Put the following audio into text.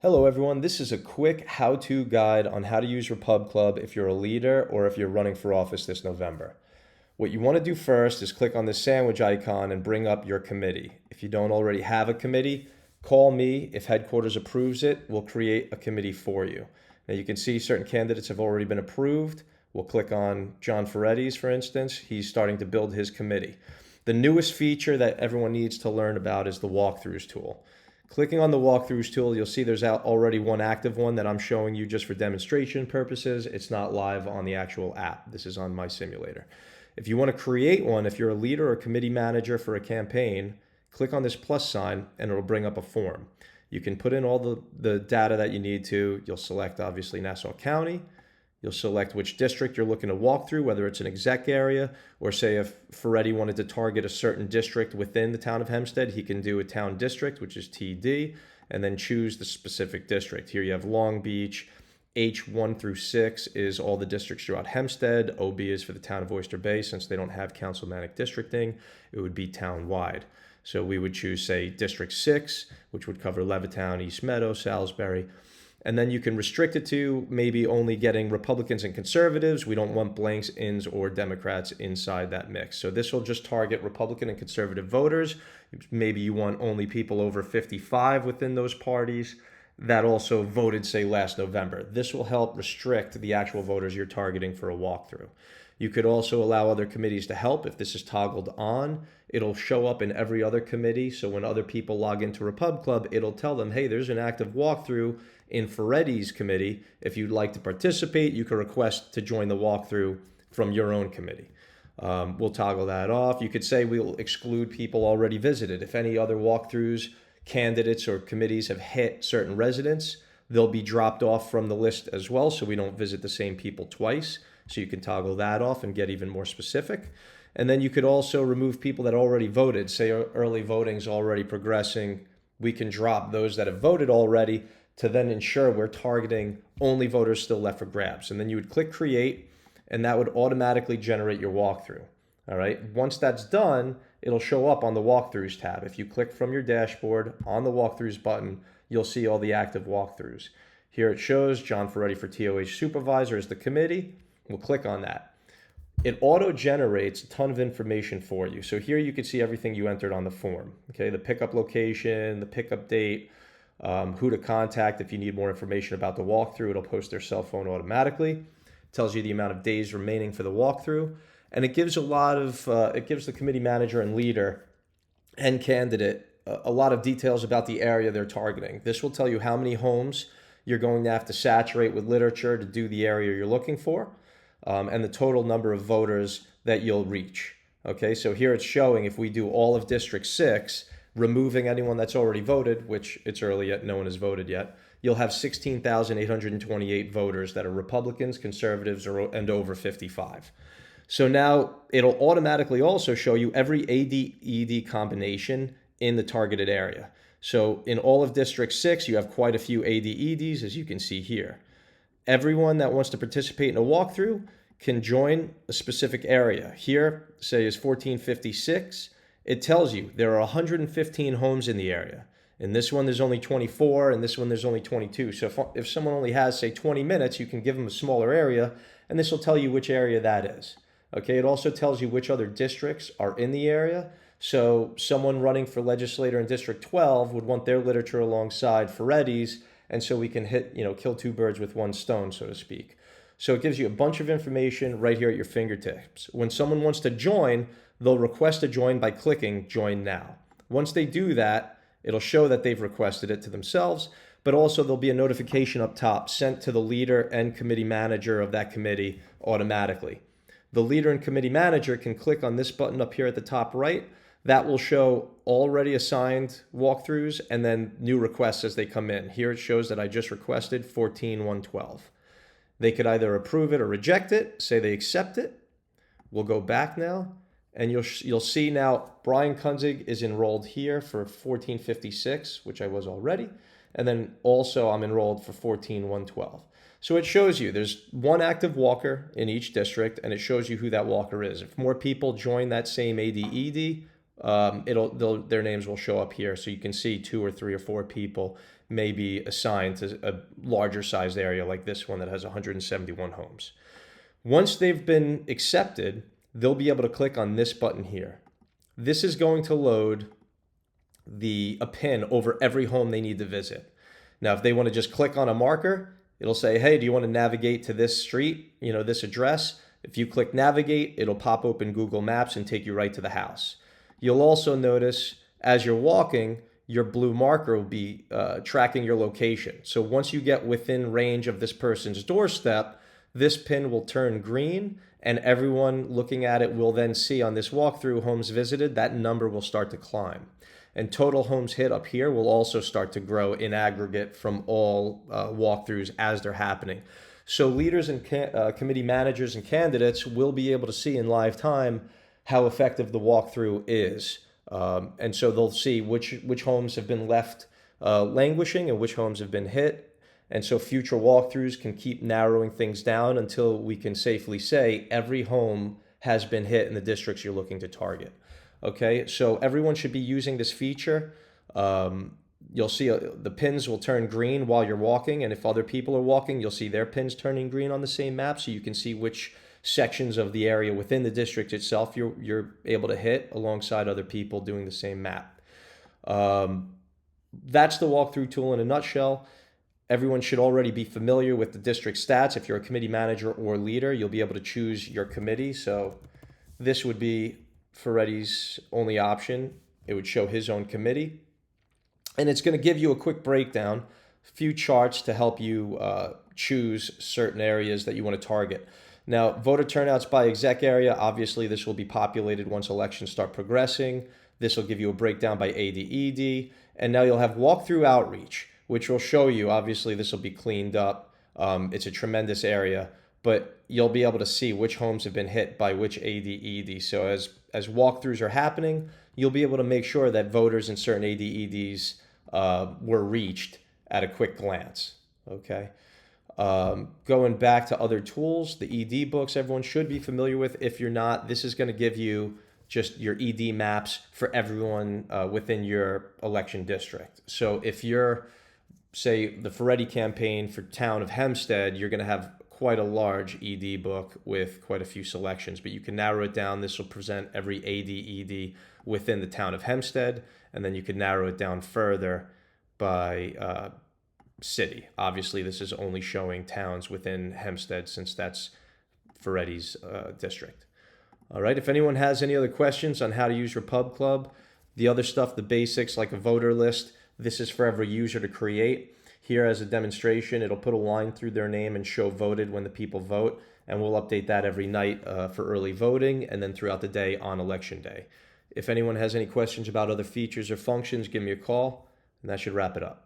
Hello everyone, this is a quick how-to guide on how to use Repubclub if you're a leader or if you're running for office this November. What you want to do first is click on the sandwich icon and bring up your committee. If you don't already have a committee, call me. If headquarters approves it, we'll create a committee for you. Now you can see certain candidates have already been approved. We'll click on John Ferretti's, for instance. He's starting to build his committee. The newest feature that everyone needs to learn about is the walkthroughs tool. Clicking on the walkthroughs tool, you'll see there's already one active one that I'm showing you just for demonstration purposes. It's not live on the actual app. This is on my simulator. If you want to create one, if you're a leader or committee manager for a campaign, click on this plus sign and it'll bring up a form. You can put in all the data that you need to. You'll select, obviously, Nassau County. You'll select which district you're looking to walk through, whether it's an exec area, or say if Ferretti wanted to target a certain district within the town of Hempstead, he can do a town district, which is TD, and then choose the specific district. Here you have Long Beach. H1 through 6 is all the districts throughout Hempstead. OB is for the town of Oyster Bay. Since they don't have councilmanic districting, it would be town-wide. So we would choose, say, District 6, which would cover Levittown, East Meadow, Salisbury. And then you can restrict it to maybe only getting Republicans and conservatives. We don't want blanks, ins, or Democrats inside that mix. So this will just target Republican and conservative voters. Maybe you want only people over 55 within those parties that also voted, say, last November. This will help restrict the actual voters you're targeting for a walkthrough. You could also allow other committees to help. If this is toggled on, it'll show up in every other committee. So when other people log into Repubclub, it'll tell them, hey, there's an active walkthrough in Ferretti's committee. If you'd like to participate, you can request to join the walkthrough from your own committee. We'll toggle that off. You could say we'll exclude people already visited. If any other walkthroughs, candidates, or committees have hit certain residents, they'll be dropped off from the list as well, so we don't visit the same people twice. So you can toggle that off and get even more specific. And then you could also remove people that already voted. Say early voting is already progressing. We can drop those that have voted already to then ensure we're targeting only voters still left for grabs. And then you would click create, and that would automatically generate your walkthrough. All right. Once that's done, it'll show up on the walkthroughs tab. If you click from your dashboard on the walkthroughs button, you'll see all the active walkthroughs. Here it shows John Ferretti for TOH Supervisor is the committee. We'll click on that. It auto-generates a ton of information for you. So here you can see everything you entered on the form. Okay, the pickup location, the pickup date, who to contact if you need more information about the walkthrough. It'll post their cell phone automatically. It tells you the amount of days remaining for the walkthrough. And it gives it gives the committee manager and leader and candidate a lot of details about the area they're targeting. This will tell you how many homes you're going to have to saturate with literature to do the area you're looking for. And the total number of voters that you'll reach. Okay, so here it's showing if we do all of District 6, removing anyone that's already voted, which it's early yet, no one has voted yet, you'll have 16,828 voters that are Republicans, conservatives, and over 55. So now it'll automatically also show you every AD-ED combination in the targeted area. So in all of District 6, you have quite a few AD-EDs, as you can see here. Everyone that wants to participate in a walkthrough can join a specific area. Here, say, is 1456. It tells you there are 115 homes in the area. In this one, there's only 24, and this one, there's only 22. So if someone only has, say, 20 minutes, you can give them a smaller area, and this will tell you which area that is. Okay, it also tells you which other districts are in the area. So someone running for legislator in District 12 would want their literature alongside Ferretti's, and so we can kill two birds with one stone, so to speak. So it gives you a bunch of information right here at your fingertips. When someone wants to join, they'll request to join by clicking Join Now. Once they do that, it'll show that they've requested it to themselves, but also there'll be a notification up top sent to the leader and committee manager of that committee automatically. The leader and committee manager can click on this button up here at the top right. That will show already assigned walkthroughs and then new requests as they come in. Here it shows that I just requested 14,112. They could either approve it or reject it, say they accept it. We'll go back now, and you'll see now Brian Kunzig is enrolled here for 1456, which I was already, and then also I'm enrolled for 14,112. So it shows you there's one active walker in each district, and it shows you who that walker is. If more people join that same AD-ED, their names will show up here, so you can see 2 or 3 or 4 people may be assigned to a larger sized area like this one that has 171 homes. Once they've been accepted, they'll be able to click on this button here. This is going to load a pin over every home they need to visit. Now, if they want to just click on a marker, it'll say, hey, do you want to navigate to this street, this address? If you click navigate, it'll pop open Google Maps and take you right to the house. You'll also notice as you're walking, your blue marker will be tracking your location. So once you get within range of this person's doorstep, this pin will turn green, and everyone looking at it will then see on this walkthrough homes visited, that number will start to climb. And total homes hit up here will also start to grow in aggregate from all walkthroughs as they're happening. So leaders and committee managers and candidates will be able to see in live time how effective the walkthrough is. And so they'll see which homes have been left languishing and which homes have been hit. And so future walkthroughs can keep narrowing things down until we can safely say every home has been hit in the districts you're looking to target. Okay, so everyone should be using this feature. You'll see the pins will turn green while you're walking, and if other people are walking, you'll see their pins turning green on the same map, so you can see which sections of the area within the district itself you're able to hit alongside other people doing the same map. That's the walkthrough tool in a nutshell. Everyone should already be familiar with the district stats. If you're a committee manager or leader, you'll be able to choose your committee. So this would be Ferretti's only option. It would show his own committee. And it's going to give you a quick breakdown, a few charts to help you choose certain areas that you want to target. Now, voter turnouts by exec area, obviously this will be populated once elections start progressing. This will give you a breakdown by AD/ED. And now you'll have walkthrough outreach, which will show you, obviously this will be cleaned up. It's a tremendous area, but you'll be able to see which homes have been hit by which AD/ED. So as walkthroughs are happening, you'll be able to make sure that voters in certain AD/EDs were reached at a quick glance, okay? Going back to other tools, the ED books everyone should be familiar with. If you're not, this is going to give you just your ED maps for everyone within your election district. So if you're, say, the Ferretti campaign for town of Hempstead, you're going to have quite a large ED book with quite a few selections, but you can narrow it down. This will present every AD/ED within the town of Hempstead, and then you can narrow it down further by city. Obviously, this is only showing towns within Hempstead since that's Ferretti's district. All right, if anyone has any other questions on how to use Repubclub, the other stuff, the basics like a voter list, this is for every user to create. Here as a demonstration, it'll put a line through their name and show voted when the people vote, and we'll update that every night for early voting and then throughout the day on election day. If anyone has any questions about other features or functions, give me a call, and that should wrap it up.